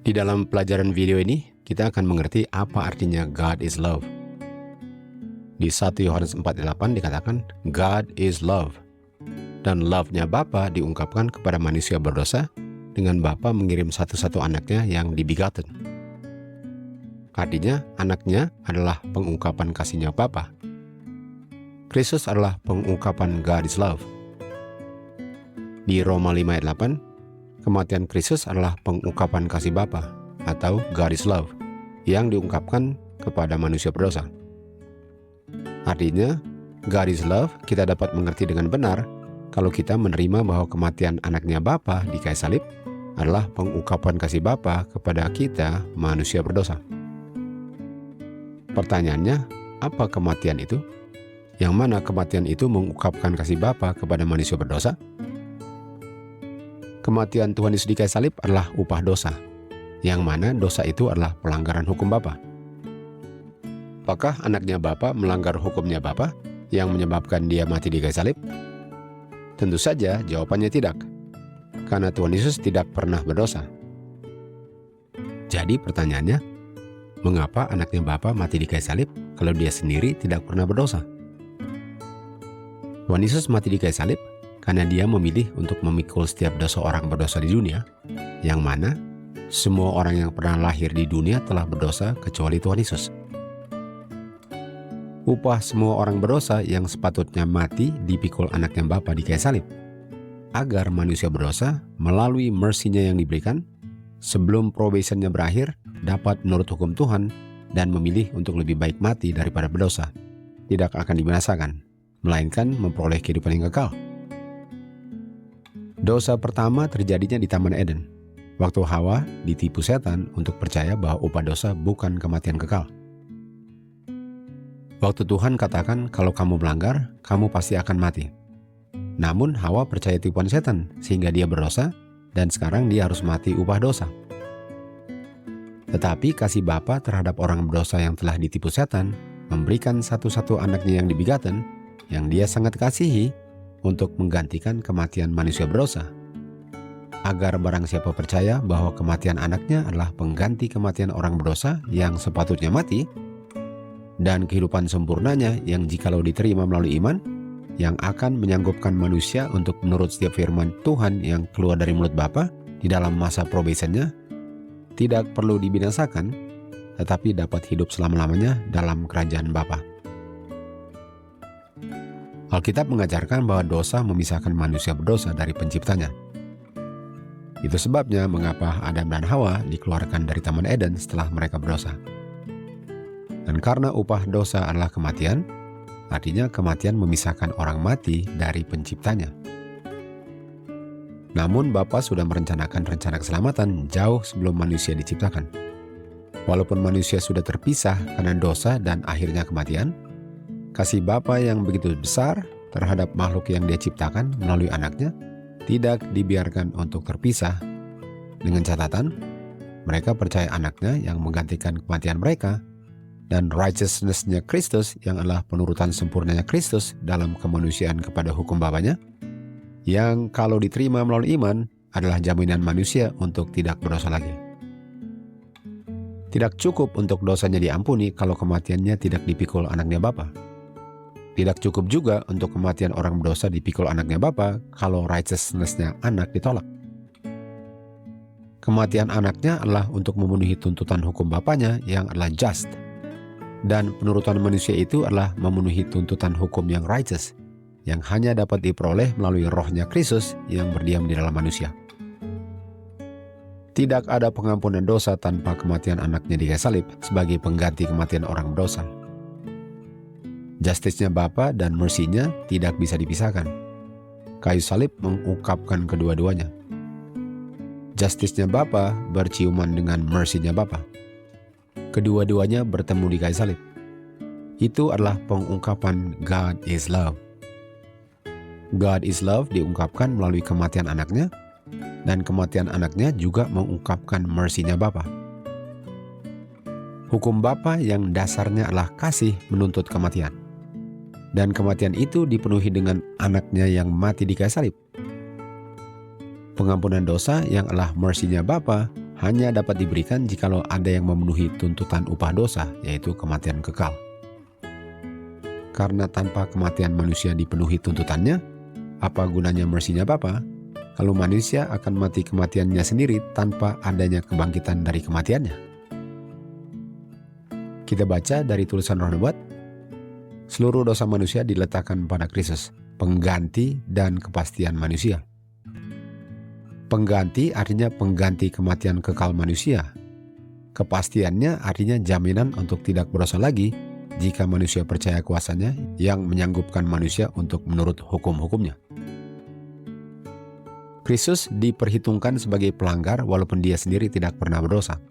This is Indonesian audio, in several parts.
Di dalam pelajaran video ini, kita akan mengerti apa artinya God is love. Di 1 Yohanes 4:8 dikatakan, God is love. Dan love-nya Bapa diungkapkan kepada manusia berdosa dengan Bapa mengirim satu-satu anaknya yang dibegotten. Artinya, anaknya adalah pengungkapan kasihnya Bapa. Kristus adalah pengungkapan God is love. Di Roma 5:8, kematian Kristus adalah pengungkapan kasih Bapa atau God is love yang diungkapkan kepada manusia berdosa. Artinya, God is love kita dapat mengerti dengan benar kalau kita menerima bahwa kematian anaknya Bapa di kayu salib adalah pengungkapan kasih Bapa kepada kita manusia berdosa. Pertanyaannya, apa kematian itu? Yang mana kematian itu mengungkapkan kasih Bapa kepada manusia berdosa? Kematian Tuhan Yesus di kayu salib adalah upah dosa, yang mana dosa itu adalah pelanggaran hukum Bapa. Apakah anaknya Bapa melanggar hukumnya Bapa yang menyebabkan dia mati di kayu salib? Tentu saja jawabannya tidak, karena Tuhan Yesus tidak pernah berdosa. Jadi pertanyaannya, mengapa anaknya Bapa mati di kayu salib kalau dia sendiri tidak pernah berdosa? Tuhan Yesus mati di kayu salib karena dia memilih untuk memikul setiap dosa orang berdosa di dunia, yang mana semua orang yang pernah lahir di dunia telah berdosa kecuali Tuhan Yesus. Upah semua orang berdosa yang sepatutnya mati dipikul anaknya Bapa di kayu salib, agar manusia berdosa melalui mercy-Nya yang diberikan, sebelum probationnya berakhir, dapat menurut hukum Tuhan dan memilih untuk lebih baik mati daripada berdosa, tidak akan dibinasakan, melainkan memperoleh kehidupan yang kekal. Dosa pertama terjadinya di Taman Eden, waktu Hawa ditipu setan untuk percaya bahwa upah dosa bukan kematian kekal. Waktu Tuhan katakan kalau kamu melanggar, kamu pasti akan mati. Namun Hawa percaya tipuan setan sehingga dia berdosa dan sekarang dia harus mati upah dosa. Tetapi kasih Bapa terhadap orang berdosa yang telah ditipu setan memberikan satu-satu anaknya yang dibegotten yang dia sangat kasihi untuk menggantikan kematian manusia berdosa, agar barang siapa percaya bahwa kematian anaknya adalah pengganti kematian orang berdosa yang sepatutnya mati, dan kehidupan sempurnanya yang jikalau diterima melalui iman, yang akan menyanggupkan manusia untuk menurut setiap firman Tuhan yang keluar dari mulut Bapa di dalam masa probationnya, tidak perlu dibinasakan, tetapi dapat hidup selama-lamanya dalam kerajaan Bapa. Alkitab mengajarkan bahwa dosa memisahkan manusia berdosa dari penciptanya. Itu sebabnya mengapa Adam dan Hawa dikeluarkan dari Taman Eden setelah mereka berdosa. Dan karena upah dosa adalah kematian, artinya kematian memisahkan orang mati dari penciptanya. Namun Bapa sudah merencanakan rencana keselamatan jauh sebelum manusia diciptakan. Walaupun manusia sudah terpisah karena dosa dan akhirnya kematian, kasih Bapa yang begitu besar terhadap makhluk yang Dia ciptakan melalui anaknya tidak dibiarkan untuk terpisah, dengan catatan mereka percaya anaknya yang menggantikan kematian mereka, dan righteousness-nya Kristus yang adalah penurutan sempurnanya Kristus dalam kemanusiaan kepada hukum Bapanya, yang kalau diterima melalui iman adalah jaminan manusia untuk tidak berdosa lagi. Tidak cukup untuk dosanya diampuni kalau kematiannya tidak dipikul anaknya Bapa. Tidak cukup juga untuk kematian orang berdosa dipikul anaknya Bapa kalau righteousness-nya anak ditolak. Kematian anaknya adalah untuk memenuhi tuntutan hukum Bapanya yang adalah just. Dan penurutan manusia itu adalah memenuhi tuntutan hukum yang righteous, yang hanya dapat diperoleh melalui rohnya Kristus yang berdiam di dalam manusia. Tidak ada pengampunan dosa tanpa kematian anaknya di kayu salib sebagai pengganti kematian orang berdosa. Justice-nya Bapa dan mercy-Nya tidak bisa dipisahkan. Kayu salib mengungkapkan kedua-duanya. Justice-nya Bapa berciuman dengan mercy-nya Bapa. Kedua-duanya bertemu di kayu salib. Itu adalah pengungkapan God is love. God is love diungkapkan melalui kematian anaknya, dan kematian anaknya juga mengungkapkan mercy-nya Bapa. Hukum Bapa yang dasarnya adalah kasih menuntut kematian. Dan kematian itu dipenuhi dengan anaknya yang mati di kayu salib. Pengampunan dosa yang adalah mercy-nya Bapa hanya dapat diberikan jikalau ada yang memenuhi tuntutan upah dosa, yaitu kematian kekal. Karena tanpa kematian manusia dipenuhi tuntutannya, apa gunanya mercy-nya Bapa kalau manusia akan mati kematiannya sendiri tanpa adanya kebangkitan dari kematiannya? Kita baca dari tulisan Roh Nubuat, seluruh dosa manusia diletakkan pada Kristus, pengganti dan kepastian manusia. Pengganti artinya pengganti kematian kekal manusia. Kepastiannya artinya jaminan untuk tidak berdosa lagi jika manusia percaya kuasanya yang menyanggupkan manusia untuk menurut hukum-hukumnya. Kristus diperhitungkan sebagai pelanggar walaupun dia sendiri tidak pernah berdosa,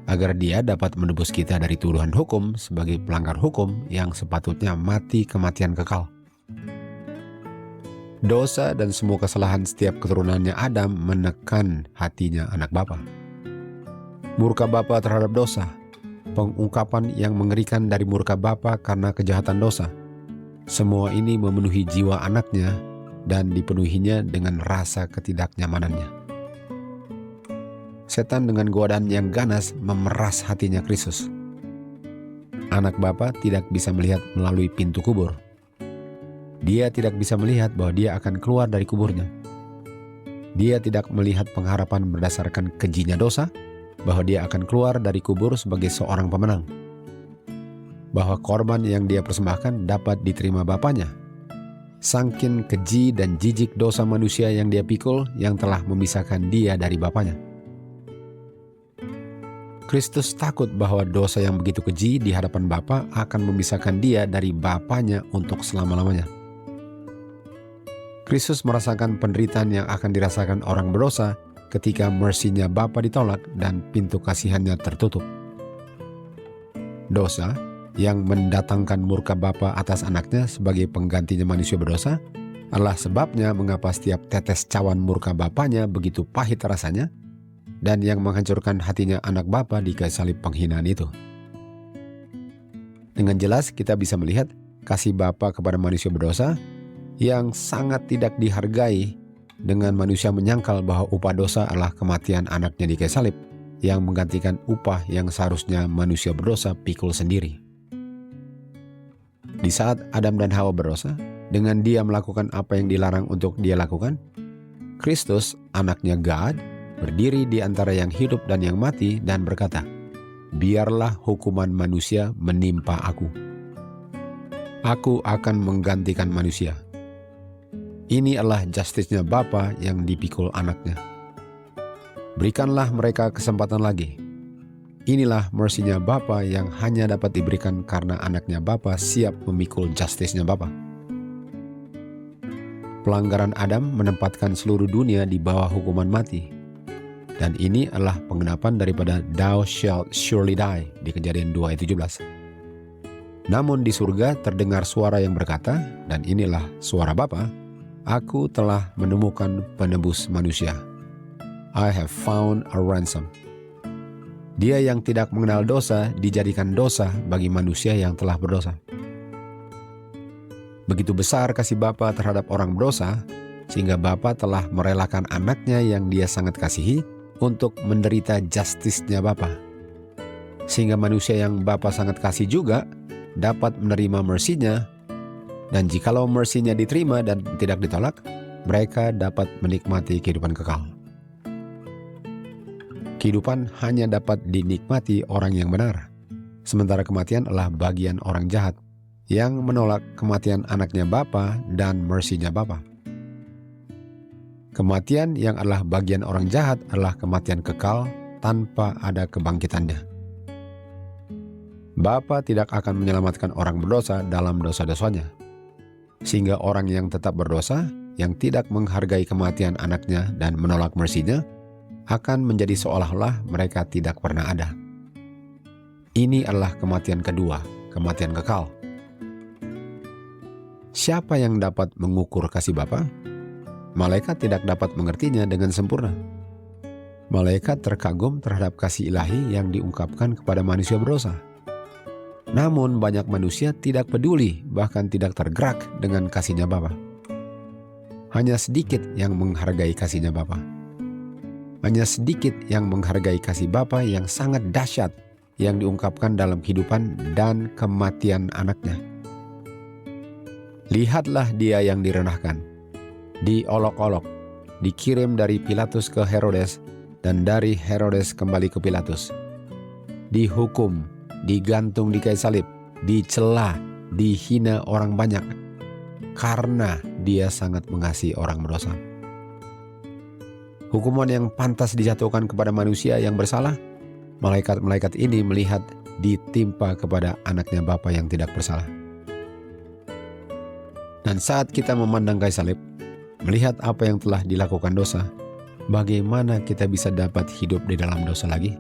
agar dia dapat menebus kita dari tuduhan hukum sebagai pelanggar hukum yang sepatutnya mati kematian kekal. Dosa dan semua kesalahan setiap keturunannya Adam menekan hatinya anak Bapa. Murka Bapa terhadap dosa, pengungkapan yang mengerikan dari murka Bapa karena kejahatan dosa. Semua ini memenuhi jiwa anaknya dan dipenuhinya dengan rasa ketidaknyamanannya. Setan dengan godaan yang ganas memeras hatinya Kristus. Anak Bapa tidak bisa melihat melalui pintu kubur. Dia tidak bisa melihat bahwa dia akan keluar dari kuburnya. Dia tidak melihat pengharapan berdasarkan kejinya dosa, bahwa dia akan keluar dari kubur sebagai seorang pemenang. Bahwa korban yang dia persembahkan dapat diterima Bapanya. Sangkin keji dan jijik dosa manusia yang dia pikul yang telah memisahkan dia dari Bapanya. Kristus takut bahwa dosa yang begitu keji di hadapan Bapa akan memisahkan dia dari Bapanya untuk selama-lamanya. Kristus merasakan penderitaan yang akan dirasakan orang berdosa ketika mercy-nya Bapa ditolak dan pintu kasihannya tertutup. Dosa yang mendatangkan murka Bapa atas anaknya sebagai penggantinya manusia berdosa adalah sebabnya mengapa setiap tetes cawan murka Bapanya begitu pahit rasanya dan yang menghancurkan hatinya anak Bapa di kayu salib penghinaan itu. Dengan jelas kita bisa melihat kasih Bapa kepada manusia berdosa yang sangat tidak dihargai dengan manusia menyangkal bahwa upah dosa adalah kematian anaknya di kayu salib yang menggantikan upah yang seharusnya manusia berdosa pikul sendiri. Di saat Adam dan Hawa berdosa, dengan dia melakukan apa yang dilarang untuk dia lakukan, Kristus, anaknya God, berdiri di antara yang hidup dan yang mati dan berkata, "Biarlah hukuman manusia menimpa aku. Aku akan menggantikan manusia." Ini adalah justice-nya Bapa yang dipikul anaknya. Berikanlah mereka kesempatan lagi. Inilah mercy-nya Bapa yang hanya dapat diberikan karena anaknya Bapa siap memikul justice-nya Bapa. Pelanggaran Adam menempatkan seluruh dunia di bawah hukuman mati. Dan ini adalah penggenapan daripada "Thou shalt surely die" di Kejadian 2 ayat 17. Namun di surga terdengar suara yang berkata, dan inilah suara Bapa, "Aku telah menemukan penebus manusia. I have found a ransom." Dia yang tidak mengenal dosa dijadikan dosa bagi manusia yang telah berdosa. Begitu besar kasih Bapa terhadap orang berdosa, sehingga Bapa telah merelakan anaknya yang dia sangat kasihi untuk menderita justice-nya Bapa. Sehingga manusia yang Bapa sangat kasih juga dapat menerima mercy-nya. Dan jikalau mercy-nya diterima dan tidak ditolak, mereka dapat menikmati kehidupan kekal. Kehidupan hanya dapat dinikmati orang yang benar, sementara kematian adalah bagian orang jahat yang menolak kematian anaknya Bapa dan mercy-nya Bapa. Kematian yang adalah bagian orang jahat adalah kematian kekal tanpa ada kebangkitannya. Bapa tidak akan menyelamatkan orang berdosa dalam dosa-dosanya. Sehingga orang yang tetap berdosa, yang tidak menghargai kematian anaknya dan menolak mercy-nya, akan menjadi seolah-olah mereka tidak pernah ada. Ini adalah kematian kedua, kematian kekal. Siapa yang dapat mengukur kasih Bapa? Malaikat tidak dapat mengertinya dengan sempurna. Malaikat terkagum terhadap kasih ilahi yang diungkapkan kepada manusia berdosa. Namun banyak manusia tidak peduli, bahkan tidak tergerak dengan kasihnya Bapa. Hanya sedikit yang menghargai kasihnya Bapa. hanya sedikit yang menghargai kasih Bapa yang sangat dahsyat yang diungkapkan dalam kehidupan dan kematian anaknya. Lihatlah dia yang direndahkan, diolok-olok, dikirim dari Pilatus ke Herodes, dan dari Herodes kembali ke Pilatus. Dihukum, digantung di kayu salib, dicela, dihina orang banyak, karena dia sangat mengasihi orang berdosa. Hukuman yang pantas dijatuhkan kepada manusia yang bersalah, malaikat-malaikat ini melihat ditimpa kepada anaknya Bapa yang tidak bersalah. Dan saat kita memandang kayu salib, melihat apa yang telah dilakukan dosa, bagaimana kita bisa dapat hidup di dalam dosa lagi?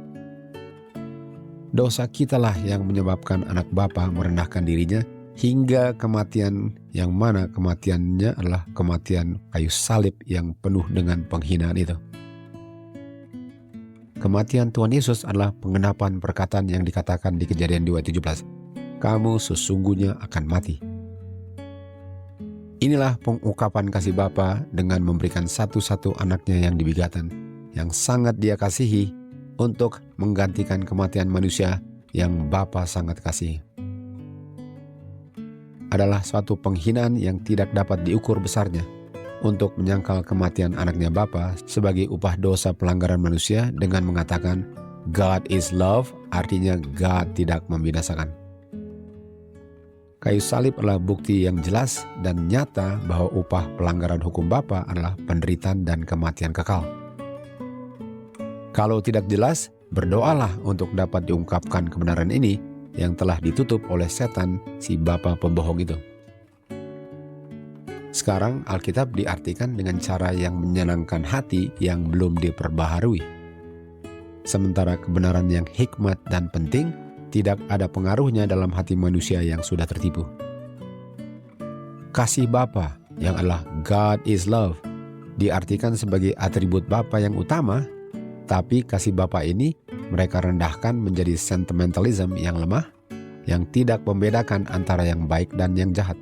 Dosa kitalah yang menyebabkan anak Bapa merendahkan dirinya hingga kematian, yang mana kematiannya adalah kematian kayu salib yang penuh dengan penghinaan itu. Kematian Tuhan Yesus adalah penggenapan perkataan yang dikatakan di Kejadian 2:17. Kamu sesungguhnya akan mati. Inilah pengungkapan kasih Bapa dengan memberikan satu-satu anaknya yang dibigaten, yang sangat dia kasihi, untuk menggantikan kematian manusia yang Bapa sangat kasihi. Adalah suatu penghinaan yang tidak dapat diukur besarnya untuk menyangkal kematian anaknya Bapa sebagai upah dosa pelanggaran manusia dengan mengatakan God is love, artinya God tidak membinasakan. Kayu salib adalah bukti yang jelas dan nyata bahwa upah pelanggaran hukum Bapa adalah penderitaan dan kematian kekal. Kalau tidak jelas, berdoalah untuk dapat diungkapkan kebenaran ini yang telah ditutup oleh setan, si bapa pembohong itu. Sekarang Alkitab diartikan dengan cara yang menyenangkan hati yang belum diperbaharui. Sementara kebenaran yang hikmat dan penting tidak ada pengaruhnya dalam hati manusia yang sudah tertipu. Kasih Bapa yang adalah God is love diartikan sebagai atribut Bapa yang utama, tapi kasih Bapa ini mereka rendahkan menjadi sentimentalism yang lemah, yang tidak membedakan antara yang baik dan yang jahat.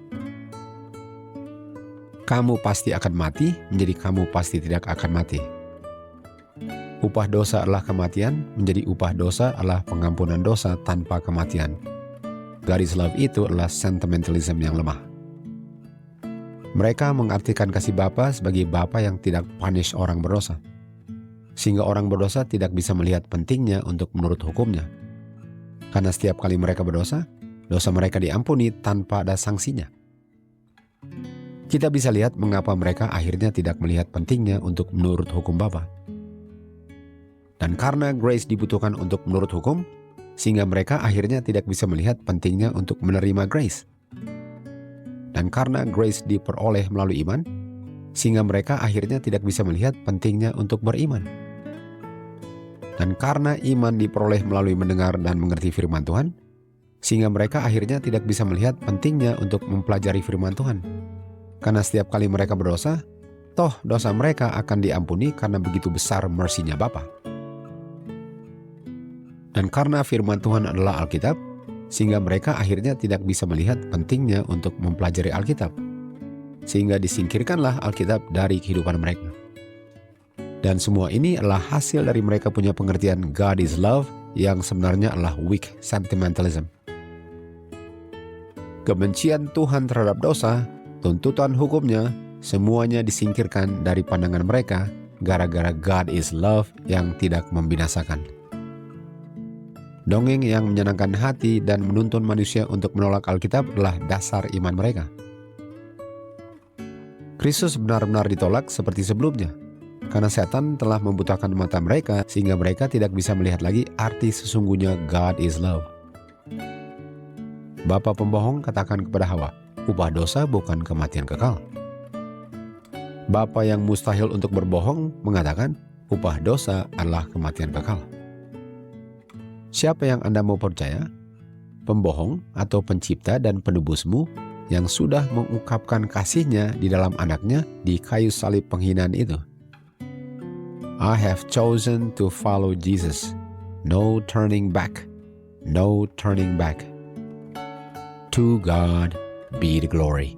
Kamu pasti akan mati menjadi kamu pasti tidak akan mati. Upah dosa adalah kematian, menjadi upah dosa adalah pengampunan dosa tanpa kematian. God is love itu adalah sentimentalism yang lemah. Mereka mengartikan kasih Bapa sebagai Bapa yang tidak punish orang berdosa, sehingga orang berdosa tidak bisa melihat pentingnya untuk menurut hukumnya. Karena setiap kali mereka berdosa, dosa mereka diampuni tanpa ada sanksinya. Kita bisa lihat mengapa mereka akhirnya tidak melihat pentingnya untuk menurut hukum Bapa. Dan karena grace dibutuhkan untuk menurut hukum, sehingga mereka akhirnya tidak bisa melihat pentingnya untuk menerima grace. Dan karena grace diperoleh melalui iman, sehingga mereka akhirnya tidak bisa melihat pentingnya untuk beriman. Dan karena iman diperoleh melalui mendengar dan mengerti firman Tuhan, sehingga mereka akhirnya tidak bisa melihat pentingnya untuk mempelajari firman Tuhan. Karena setiap kali mereka berdosa, toh dosa mereka akan diampuni karena begitu besar mercy-nya Bapa. Dan karena firman Tuhan adalah Alkitab, sehingga mereka akhirnya tidak bisa melihat pentingnya untuk mempelajari Alkitab. Sehingga disingkirkanlah Alkitab dari kehidupan mereka. Dan semua ini adalah hasil dari mereka punya pengertian God is love yang sebenarnya adalah weak sentimentalism. Kebencian Tuhan terhadap dosa, tuntutan hukumnya, semuanya disingkirkan dari pandangan mereka gara-gara God is love yang tidak membinasakan. Dongeng yang menyenangkan hati dan menuntun manusia untuk menolak Alkitab adalah dasar iman mereka. Kristus benar-benar ditolak seperti sebelumnya, karena setan telah membutakan mata mereka sehingga mereka tidak bisa melihat lagi arti sesungguhnya God is love. Bapa pembohong katakan kepada Hawa, upah dosa bukan kematian kekal. Bapa yang mustahil untuk berbohong mengatakan, upah dosa adalah kematian kekal. Siapa yang Anda mau percaya? Pembohong atau pencipta dan penebusmu yang sudah mengungkapkan kasihnya di dalam anaknya di kayu salib penghinaan itu? I have chosen to follow Jesus. No turning back. No turning back. To God be the glory.